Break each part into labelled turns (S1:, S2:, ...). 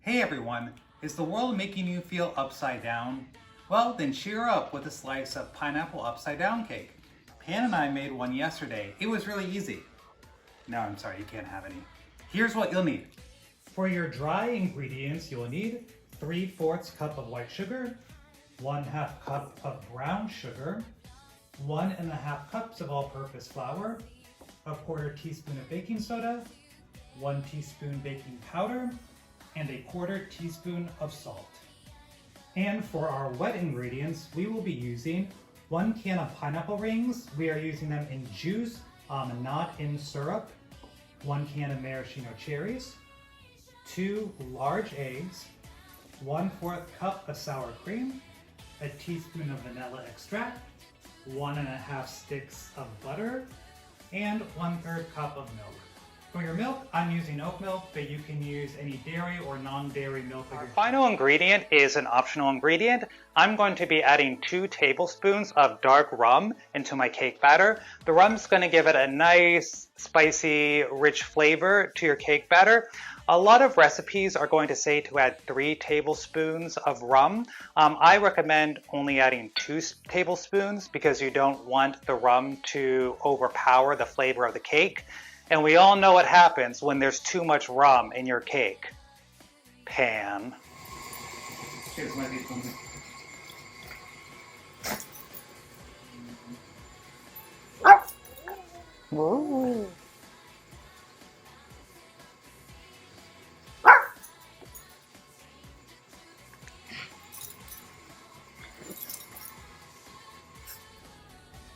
S1: Hey everyone, is the world making you feel upside down? Well, then cheer up with a slice of pineapple upside down cake. Pan and I made one yesterday. It was really easy. No, I'm sorry, you can't have any. Here's what you'll need. For your dry ingredients, you'll need 3/4 cup of white sugar, 1/2 cup of brown sugar, 1.5 cups of all-purpose flour, 1/4 teaspoon of baking soda, 1 teaspoon baking powder, and 1/4 teaspoon of salt. And for our wet ingredients, we will be using 1 can of pineapple rings. We are using them in juice, not in syrup. 1 can of maraschino cherries, 2 large eggs, 1/4 cup of sour cream, a teaspoon of vanilla extract, 1.5 sticks of butter, and 1/3 cup of milk. For your milk, I'm using oat milk, but you can use any dairy or non-dairy milk. Our final ingredient is an optional ingredient. I'm going to be adding 2 tablespoons of dark rum into my cake batter. The rum's going to give it a nice, spicy, rich flavor to your cake batter. A lot of recipes are going to say to add 3 tablespoons of rum. I recommend only adding 2 tablespoons because you don't want the rum to overpower the flavor of the cake. And we all know what happens when there's too much rum in your cake. Pan. Here's one of these ones.
S2: Whoa.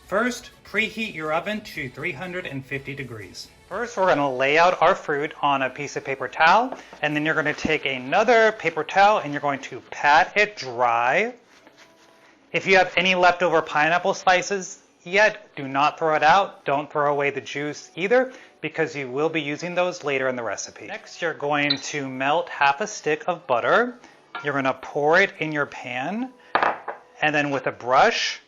S1: First, preheat your oven to 350 degrees. First, we're going to lay out our fruit on a piece of paper towel, and then you're going to take another paper towel and you're going to pat it dry. If you have any leftover pineapple slices yet, do not throw it out. Don't throw away the juice either, because you will be using those later in the recipe. Next, you're going to melt 1/2 stick of butter. You're going to pour it in your pan, and then with a brush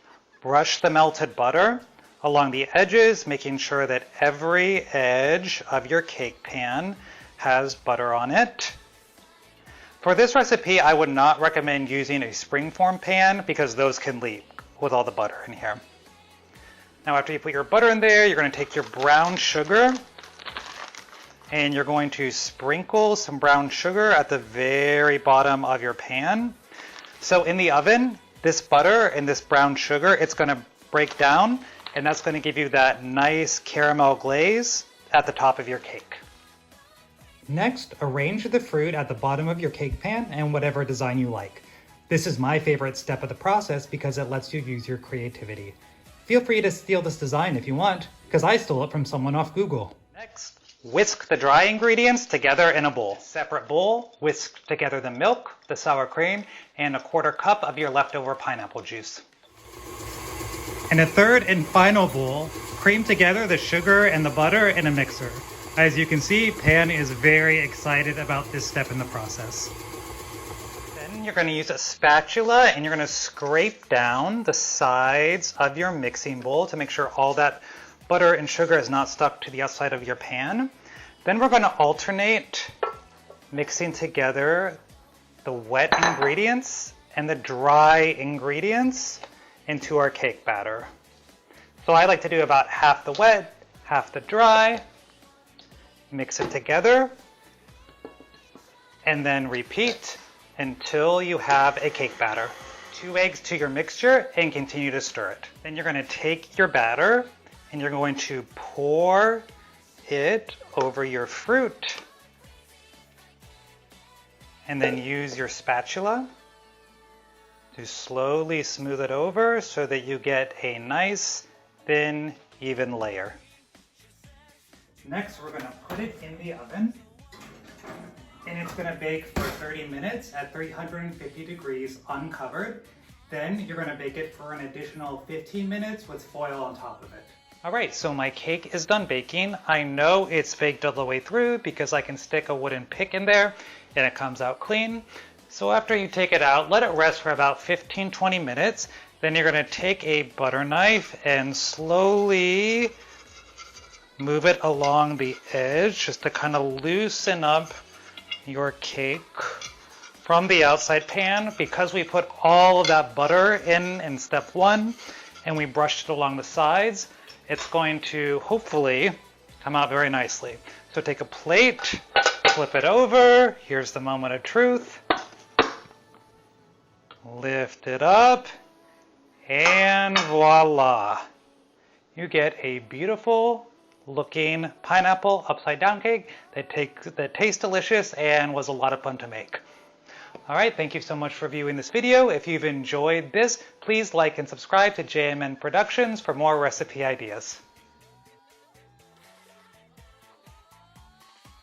S1: the melted butter along the edges, making sure that every edge of your cake pan has butter on it. For this recipe, I would not recommend using a springform pan because those can leak with all the butter in here. Now after you put your butter in there, you're going to take your brown sugar and you're going to sprinkle some brown sugar at the very bottom of your pan. So in the oven, this butter and this brown sugar, it's going to break down, and that's going to give you that nice caramel glaze at the top of your cake. Next, arrange the fruit at the bottom of your cake pan in whatever design you like. This is my favorite step of the process because it lets you use your creativity. Feel free to steal this design if you want, because I stole it from someone off Google. Next, whisk the dry ingredients together in a bowl. Separate bowl, whisk together the milk, the sour cream, and 1/4 cup of your leftover pineapple juice. In a third and final bowl, cream together the sugar and the butter in a mixer. As you can see, Pan is very excited about this step in the process. Then you're going to use a spatula and you're going to scrape down the sides of your mixing bowl to make sure all that butter and sugar is not stuck to the outside of your pan. Then we're going to alternate mixing together the wet ingredients and the dry ingredients into our cake batter. So I like to do about half the wet, half the dry, mix it together, and then repeat until you have a cake batter. 2 eggs to your mixture and continue to stir it. Then you're going to take your batter and you're going to pour it over your fruit, and then use your spatula to slowly smooth it over so that you get a nice, thin, even layer. Next, we're going to put it in the oven, and it's going to bake for 30 minutes at 350 degrees uncovered. Then you're going to bake it for an additional 15 minutes with foil on top of it. Alright, so my cake is done baking. I know it's baked all the way through because I can stick a wooden pick in there and it comes out clean. So after you take it out, let it rest for about 15-20 minutes. Then you're going to take a butter knife and slowly move it along the edge just to kind of loosen up your cake from the outside pan, because we put all of that butter in step 1 and we brushed it along the sides, it's going to hopefully come out very nicely. So take a plate, flip it over. Here's the moment of truth. Lift it up, and voila. You get a beautiful looking pineapple upside down cake that tastes delicious and was a lot of fun to make. All right, thank you so much for viewing this video. If you've enjoyed this, please like and subscribe to JMN Productions for more recipe ideas.